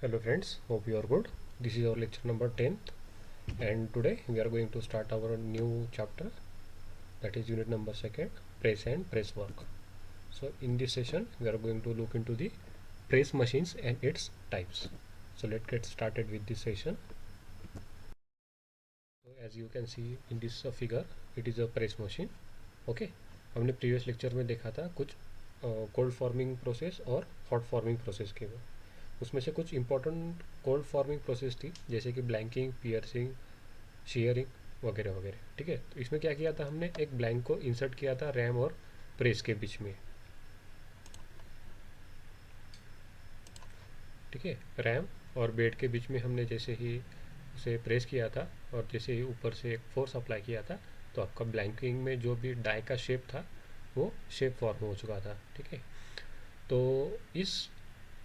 Hello friends, hope you are good. This is our lecture number 10th, and today we are going to start our new chapter, that is unit number 2nd, press and press work. So in this session we are going to look into the press machines and its types. So let's get started with this session. So as you can see in this figure, it is a press machine. Okay, हमने previous lecture में देखा था कुछ cold forming process और hot forming process के में। उसमें से कुछ इंपॉर्टेंट कोल्ड फॉर्मिंग प्रोसेस थी, जैसे कि ब्लैंकिंग, पियर्सिंग, शेयरिंग वगैरह वगैरह। ठीक है, तो इसमें क्या किया था, हमने एक ब्लैंक को इंसर्ट किया था रैम और प्रेस के बीच में। ठीक है, रैम और बेड के बीच में हमने जैसे ही उसे प्रेस किया था और जैसे ही ऊपर से एक फोर्स अप्लाई किया था, तो आपका ब्लैंकिंग में जो भी डाई का शेप था वो शेप फॉर्म हो चुका था। ठीक है, तो इस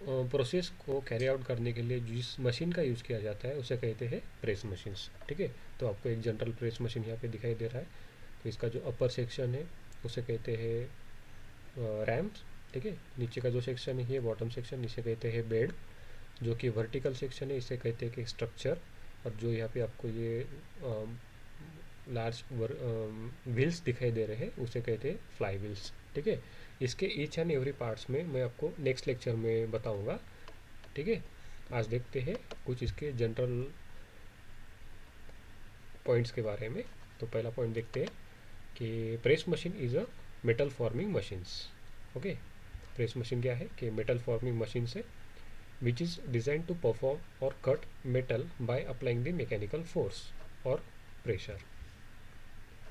प्रोसेस को कैरी आउट करने के लिए जिस मशीन का यूज़ किया जाता है उसे कहते हैं प्रेस मशीन्स। ठीक है, तो आपको एक जनरल प्रेस मशीन यहाँ पे दिखाई दे रहा है। तो इसका जो अपर सेक्शन है उसे कहते हैं रैम्स। ठीक है, नीचे का जो सेक्शन है ये बॉटम सेक्शन, इसे कहते हैं बेड। जो कि वर्टिकल सेक्शन है इसे कहते हैं कि स्ट्रक्चर। और जो यहाँ पे आपको ये लार्ज व्हील्स दिखाई दे रहे हैं उसे कहते हैं फ्लाई व्हील्स। ठीक है, इसके ईच एंड एवरी पार्ट्स में मैं आपको नेक्स्ट लेक्चर में बताऊंगा। ठीक है, आज देखते हैं कुछ इसके जनरल पॉइंट्स के बारे में। तो पहला पॉइंट देखते हैं कि press machine is a metal forming machines. Okay, press machine क्या है कि मेटल फॉर्मिंग मशीन से which is designed to perform और cut metal by applying the mechanical force और प्रेशर।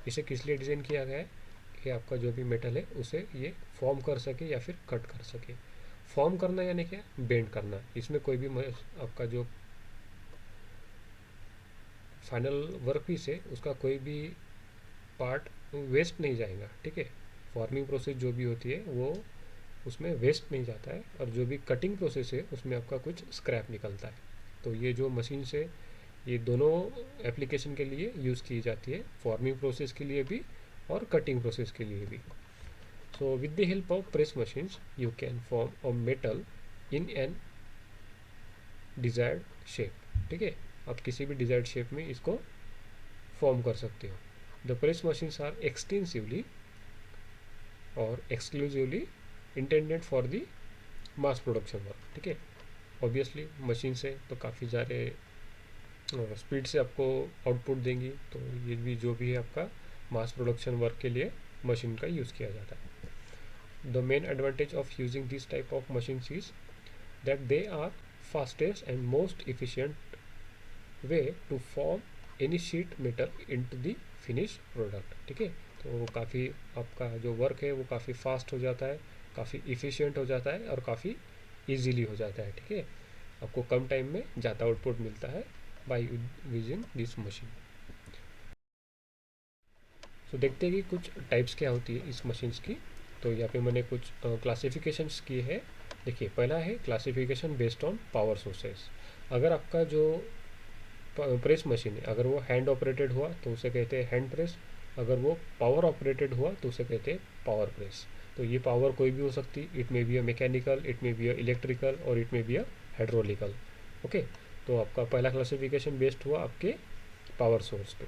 इसे किस लिए डिज़ाइन किया गया है कि आपका जो भी मेटल है उसे ये फॉर्म कर सके या फिर कट कर सके। फॉर्म करना यानी क्या, बेंड करना। इसमें कोई भी आपका जो फाइनल वर्क पीस है उसका कोई भी पार्ट वेस्ट नहीं जाएगा। ठीक है, फॉर्मिंग प्रोसेस जो भी होती है वो उसमें वेस्ट नहीं जाता है, और जो भी कटिंग प्रोसेस है उसमें आपका कुछ स्क्रैप निकलता है। तो ये जो मशीन से ये दोनों एप्लीकेशन के लिए यूज़ की जाती है, फॉर्मिंग प्रोसेस के लिए भी और कटिंग प्रोसेस के लिए भी। So with the help of press machines you can form a metal in an desired shape. ठीक है, आप किसी भी डिज़ायर्ड शेप में इसको फॉर्म कर सकते हो। The press machines are extensively और exclusively intended for the mass production work. ठीक है, ऑब्वियसली मशीन से तो काफ़ी सारे स्पीड से आपको आउटपुट देंगी, तो ये भी जो भी है आपका मास प्रोडक्शन वर्क के लिए मशीन का यूज़ किया जाता है। The main advantage of using this type of machine is that they are fastest and most efficient way to form any sheet metal into the finish product. ठीक है, तो काफ़ी आपका जो वर्क है वो काफ़ी फास्ट हो जाता है, काफ़ी इफ़िशियंट हो जाता है और काफ़ी इजीली हो जाता है। ठीक है, आपको कम टाइम में ज़्यादा आउटपुट मिलता है बाय यूजिंग दिस मशीन। तो देखते हैं कि कुछ टाइप्स क्या होती है इस मशीन्स की। तो यहाँ पे मैंने कुछ क्लासिफिकेशंस किए हैं। देखिए, पहला है classification based on power sources. अगर आपका जो प्रेस मशीन है अगर वो हैंड ऑपरेटेड हुआ तो उसे कहते हैं हैंड प्रेस। अगर वो पावर ऑपरेटेड हुआ तो उसे कहते हैं पावर प्रेस। तो ये पावर कोई भी हो सकती, it may be a mechanical, it may be a electrical और it may be a hydraulical. Okay, तो आपका पहला क्लासिफिकेशन बेस्ड हुआ आपके पावर सोर्स पे।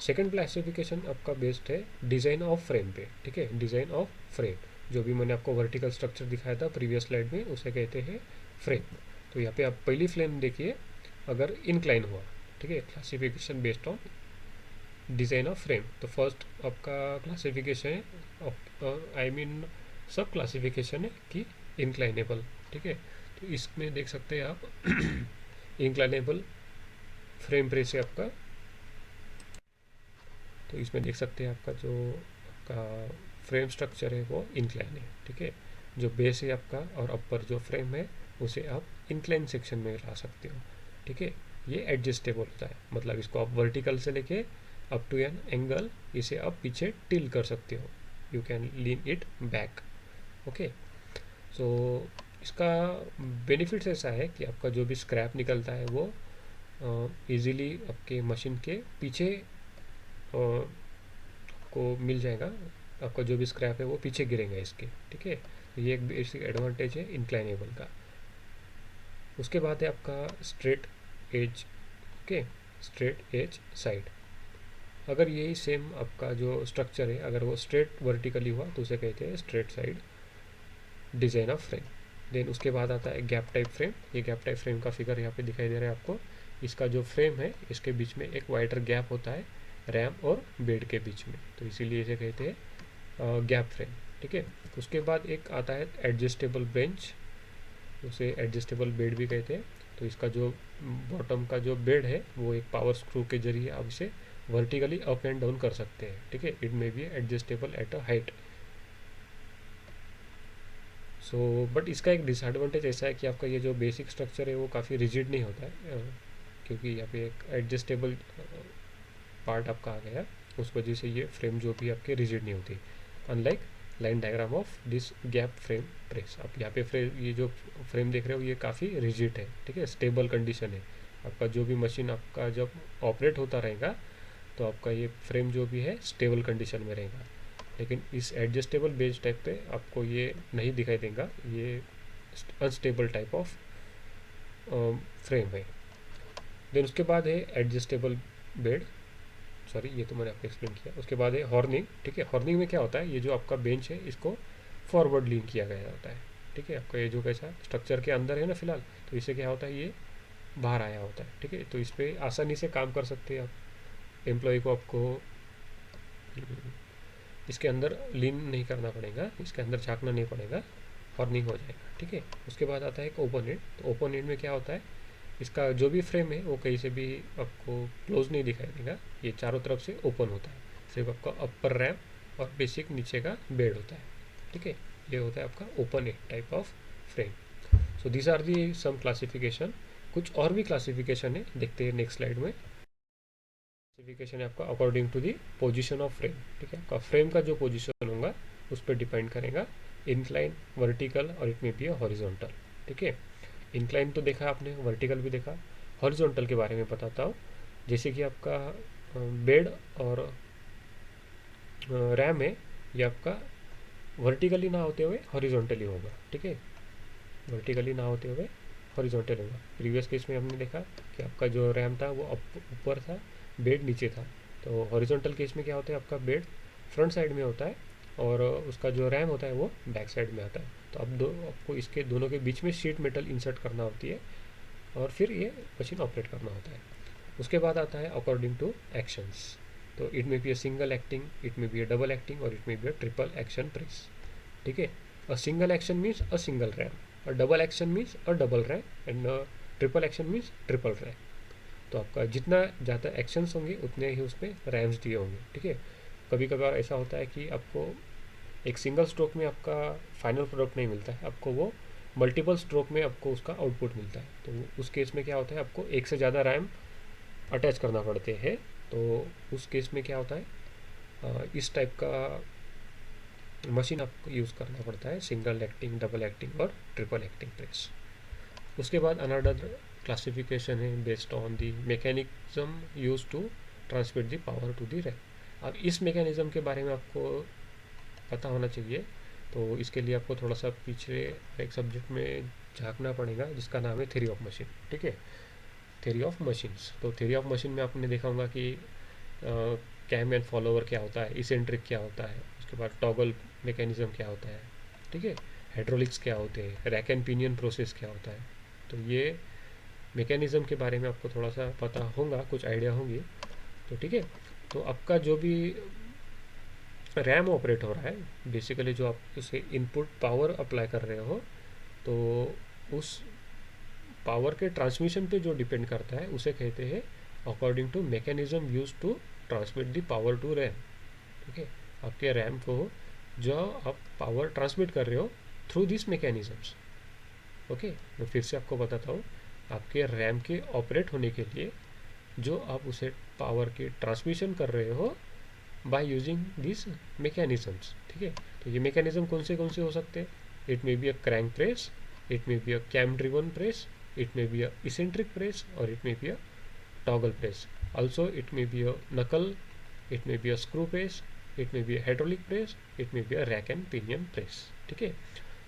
सेकंड क्लासिफिकेशन आपका बेस्ड है डिज़ाइन ऑफ फ्रेम पे। ठीक है, डिज़ाइन ऑफ फ्रेम, जो भी मैंने आपको वर्टिकल स्ट्रक्चर दिखाया था प्रीवियस स्लाइड में उसे कहते हैं फ्रेम। तो यहाँ पे आप पहली फ्रेम देखिए, अगर इनक्लाइन हुआ। ठीक है, classification based on design of frame. तो फर्स्ट आपका क्लासिफिकेशन है, आई मीन सब क्लासिफिकेशन है कि इनक्लाइनेबल। ठीक है, तो इसमें देख सकते हैं आप इनक्लाइनेबल फ्रेम प्रेस है आपका। तो इसमें देख सकते हैं आपका जो आपका फ्रेम स्ट्रक्चर है वो इंक्लाइन है। ठीक है, जो बेस है आपका और अपर जो फ्रेम है उसे आप इंक्लाइन सेक्शन में ला सकते हो। ठीक है, ये एडजस्टेबल होता है, मतलब इसको आप वर्टिकल से लेके अप टू एन एंगल इसे आप पीछे टिल कर सकते हो, you can lean it back. Okay, so इसका बेनिफिट्स ऐसा है कि आपका जो भी स्क्रैप निकलता है वो इजीली आपके मशीन के पीछे को मिल जाएगा। आपका जो भी स्क्रैप है वो पीछे गिरेगा इसके। ठीक है, तो ये एक बेसिक एडवांटेज है इंक्लाइनेबल का। उसके बाद है आपका straight edge, okay, straight edge side. अगर यही सेम आपका जो स्ट्रक्चर है अगर वो स्ट्रेट वर्टिकली हुआ तो उसे कहते हैं straight side design of frame. Then उसके बाद आता है गैप टाइप फ्रेम। ये गैप टाइप फ्रेम का फिगर यहाँ पे दिखाई दे रहा है आपको। इसका जो फ्रेम है इसके बीच में एक वाइडर गैप होता है रैम और बेड के बीच में, तो इसीलिए इसे कहते हैं गैप फ्रेम, ठीक है। उसके बाद एक आता है एडजस्टेबल बेंच, उसे एडजस्टेबल बेड भी कहते हैं। तो इसका जो बॉटम का जो बेड है वो एक पावर स्क्रू के जरिए आप इसे वर्टिकली अप एंड डाउन कर सकते हैं, ठीक है। It may B adjustable at a height. So but इसका एक डिसएडवांटेज ऐसा है कि आपका ये जो बेसिक स्ट्रक्चर है वो काफ़ी रिजिड नहीं होता है, क्योंकि यहाँ पे एक एडजस्टेबल पार्ट आपका आ गया, उस वजह से ये फ्रेम जो भी आपके रिजिड नहीं होती, unlike line diagram of this gap frame press. आप यहाँ पे फ्रेम, ये जो फ्रेम देख रहे हो ये काफ़ी रिजिड है, ठीक है, स्टेबल कंडीशन है। आपका जो भी मशीन आपका जब ऑपरेट होता रहेगा तो आपका ये फ्रेम जो भी है स्टेबल कंडीशन में रहेगा। लेकिन इस एडजस्टेबल बेस टाइप पे आपको ये नहीं दिखाई देगा, ये अनस्टेबल टाइप ऑफ फ्रेम है। देन उसके बाद है एडजस्टेबल बेड, सॉरी ये तो मैंने आपको एक्सप्लेन किया। उसके बाद है हॉर्निंग, ठीक है। हॉर्निंग में क्या होता है, ये जो आपका बेंच है इसको फॉरवर्ड लीन किया गया होता है, ठीक है। आपका ये जो कैसा स्ट्रक्चर के अंदर है ना फिलहाल, तो इससे क्या होता है ये बाहर आया होता है, ठीक है। तो इस पर आसानी से काम कर सकते हैं आप। एम्प्लॉय को आपको इसके अंदर लीन नहीं करना पड़ेगा, इसके अंदर झाँकना नहीं पड़ेगा, हॉर्निंग हो जाएगा, ठीक है। उसके बाद आता है एक ओपन एंड। तो ओपन एंड में क्या होता है, इसका जो भी फ्रेम है वो कहीं से भी आपको क्लोज नहीं दिखाई देगा, ये चारों तरफ से ओपन होता है। सिर्फ आपका अपर रैम और बेसिक नीचे का बेड होता है, ठीक है। ये होता है आपका open end type of frame. So these are the some classification. कुछ और भी क्लासिफिकेशन है, देखते हैं नेक्स्ट स्लाइड में। क्लासिफिकेशन है आपका according to the position of frame, ठीक है। आपका फ्रेम का जो पोजीशन होगा उस पर डिपेंड करेगा, इंक्लाइन, वर्टिकल और इट में बी हॉरिजॉन्टल, ठीक है। इंक्लाइन तो देखा आपने, वर्टिकल भी देखा। हॉरिजॉन्टल के बारे में बताता हूँ। जैसे कि आपका बेड और रैम है, ये आपका वर्टिकली ना होते हुए हॉरिजॉन्टली होगा, ठीक है। वर्टिकली ना होते हुए हॉरिजॉन्टल होगा। प्रीवियस केस में हमने देखा कि आपका जो रैम था वो ऊपर था, बेड नीचे था। तो हॉरिजॉन्टल केस में क्या होता है, आपका बेड फ्रंट साइड में होता है और उसका जो रैम होता है वो बैक साइड में आता है। तो आपको इसके दोनों के बीच में शीट मेटल इंसर्ट करना होती है और फिर ये मशीन ऑपरेट करना होता है। उसके बाद आता है अकॉर्डिंग टू एक्शंस। तो it may be a single acting, it may be a double acting और it may be a triple action press, ठीक है। A single action means a single ram, a double action means a double ram and triple action means triple ram. तो आपका जितना ज़्यादा actions होंगे उतने ही उसमें रैम्स दिए होंगे, ठीक है। कभी कभार ऐसा होता है कि आपको एक सिंगल स्ट्रोक में आपका फाइनल प्रोडक्ट नहीं मिलता है, आपको वो मल्टीपल स्ट्रोक में आपको उसका आउटपुट मिलता है। तो उस केस में क्या होता है, आपको एक से ज़्यादा रैम अटैच करना पड़ते हैं। तो उस केस में क्या होता है, इस टाइप का मशीन आपको यूज़ करना पड़ता है, सिंगल एक्टिंग, डबल एक्टिंग और ट्रिपल एक्टिंग प्रेस। उसके बाद अनदर क्लासिफिकेशन है based on the mechanism use to transmit the power to the ram. अब इस मैकेनिज्म के बारे में आपको पता होना चाहिए, तो इसके लिए आपको थोड़ा सा पीछे एक सब्जेक्ट में झांकना पड़ेगा जिसका नाम है थ्योरी ऑफ मशीन, ठीक है। Theory of machines. तो थ्योरी ऑफ मशीन में आपने देखा होगा कि कैम एंड फॉलोवर क्या होता है, इसेंट्रिक क्या होता है, उसके बाद टॉगल मैकेनिज्म क्या होता है, ठीक है, हाइड्रोलिक्स क्या होते हैं, रैक एंड पिनियन प्रोसेस क्या होता है। तो ये मैकेनिज्म के बारे में आपको थोड़ा सा पता होगा, कुछ आइडिया होंगी, तो ठीक है। तो आपका जो भी रैम ऑपरेट हो रहा है, बेसिकली जो आप उसे इनपुट पावर अप्लाई कर रहे हो, तो उस पावर के ट्रांसमिशन पे जो डिपेंड करता है उसे कहते हैं according to mechanism use to transmit the power to ram, ठीक है। आपके रैम को जो आप पावर ट्रांसमिट कर रहे हो थ्रू दिस मैकेनिज्म्स, ओके। मैं फिर से आपको बताता हूँ, आपके रैम के ऑपरेट होने के लिए जो आप उसे पावर की ट्रांसमिशन कर रहे हो बाय यूजिंग दिस मैकेनिज्म्स, ठीक है। तो ये मैकेनिज्म कौन से हो सकते हैं, it may be a crank press, it may be a cam driven press, it may be a eccentric press or it may be a toggle press. Also it may be a knuckle, it may be a screw press, it may be a hydraulic press, it may be a rack and pinion press, ठीक है।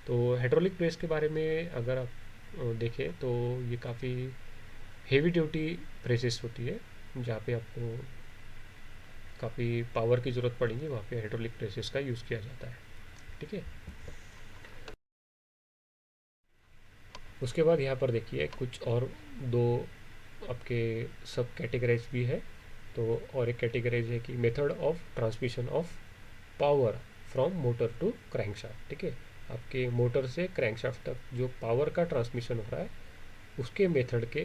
तो hydraulic press के बारे में अगर आप देखें तो ये काफ़ी हेवी ड्यूटी प्रेसेस होती है, जहाँ पे आपको काफ़ी पावर की ज़रूरत पड़ेगी, वहाँ पे हाइड्रोलिक प्रेसेस का यूज़ किया जाता है। ठीक है। उसके बाद यहाँ पर देखिए कुछ और दो आपके सब कैटेगराइज भी है। तो और एक कैटेगराइज है कि method of transmission of power from motor to crankshaft. ठीक है। आपके मोटर से क्रैंकशाफ्ट तक जो पावर का ट्रांसमिशन हो रहा है, उसके मेथड के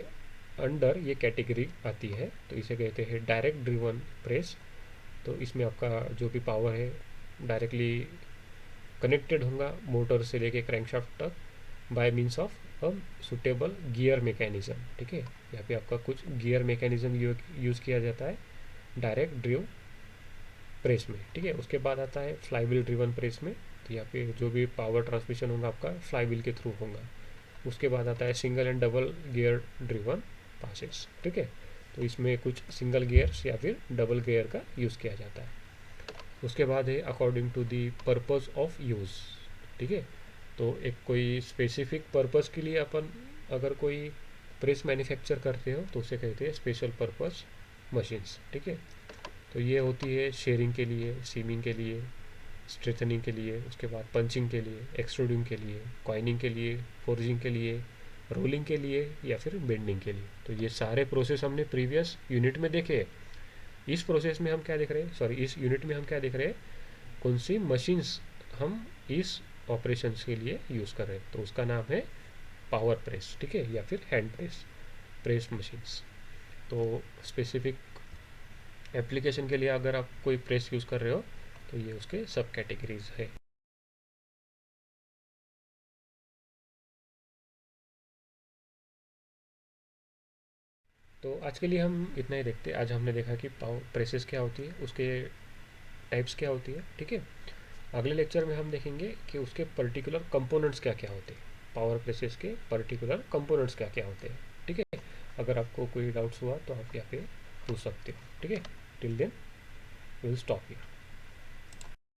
अंडर ये कैटेगरी आती है। तो इसे कहते हैं डायरेक्ट ड्रिवन प्रेस। तो इसमें आपका जो भी पावर है डायरेक्टली कनेक्टेड होगा मोटर से लेके क्रैंकशाफ्ट तक bye means of a suitable gear mechanism. ठीक है। यहाँ पे आपका कुछ गियर मैकेनिज्म यूज़ किया जाता है डायरेक्ट ड्रिव प्रेस में। ठीक है। उसके बाद आता है फ्लाईव्हील ड्रिवन प्रेस में। तो यहाँ पे जो भी पावर ट्रांसमिशन होगा आपका फ्लाईव्हील के थ्रू होगा। उसके बाद आता है single and double gear driven passes. ठीक है। तो इसमें कुछ सिंगल गियर्स या फिर डबल गियर का यूज़ किया जाता है। उसके बाद है according to the purpose of use. ठीक है। तो एक कोई स्पेसिफिक पर्पज़ के लिए अपन अगर कोई प्रेस मैन्युफैक्चर करते हो तो उसे कहते हैं स्पेशल पर्पज़ मशीन्स। ठीक है। तो ये होती है शेयरिंग के लिए, सीमिंग के लिए, स्ट्रेथनिंग के लिए, उसके बाद पंचिंग के लिए, एक्सट्रूडिंग के लिए, कॉइनिंग के लिए, फोर्जिंग के लिए, रोलिंग के लिए या फिर बेंडिंग के लिए। तो ये सारे प्रोसेस हमने प्रीवियस यूनिट में देखे हैं। इस प्रोसेस में हम क्या देख रहे हैं, सॉरी इस यूनिट में हम क्या देख रहे हैं, कौन सी मशीन्स हम इस ऑपरेशंस के लिए यूज़ कर रहे हैं। तो उसका नाम है पावर प्रेस। ठीक है। या फिर हैंड प्रेस, प्रेस मशीन्स। तो स्पेसिफिक एप्लीकेशन के लिए अगर आप कोई प्रेस यूज़ कर रहे हो तो ये उसके सब कैटेगरीज है। तो आज के लिए हम इतना ही देखते हैं। आज हमने देखा कि पावर प्रेसेस क्या होती है, उसके टाइप्स क्या होती है। ठीक है। अगले लेक्चर में हम देखेंगे कि उसके पर्टिकुलर कंपोनेंट्स क्या क्या होते हैं, पावर प्रेसेस के पर्टिकुलर कंपोनेंट्स क्या क्या होते हैं। ठीक है। अगर आपको कोई डाउट्स हुआ तो आप यहाँ पे पूछ सकते हो। ठीक है। Till then will stop here.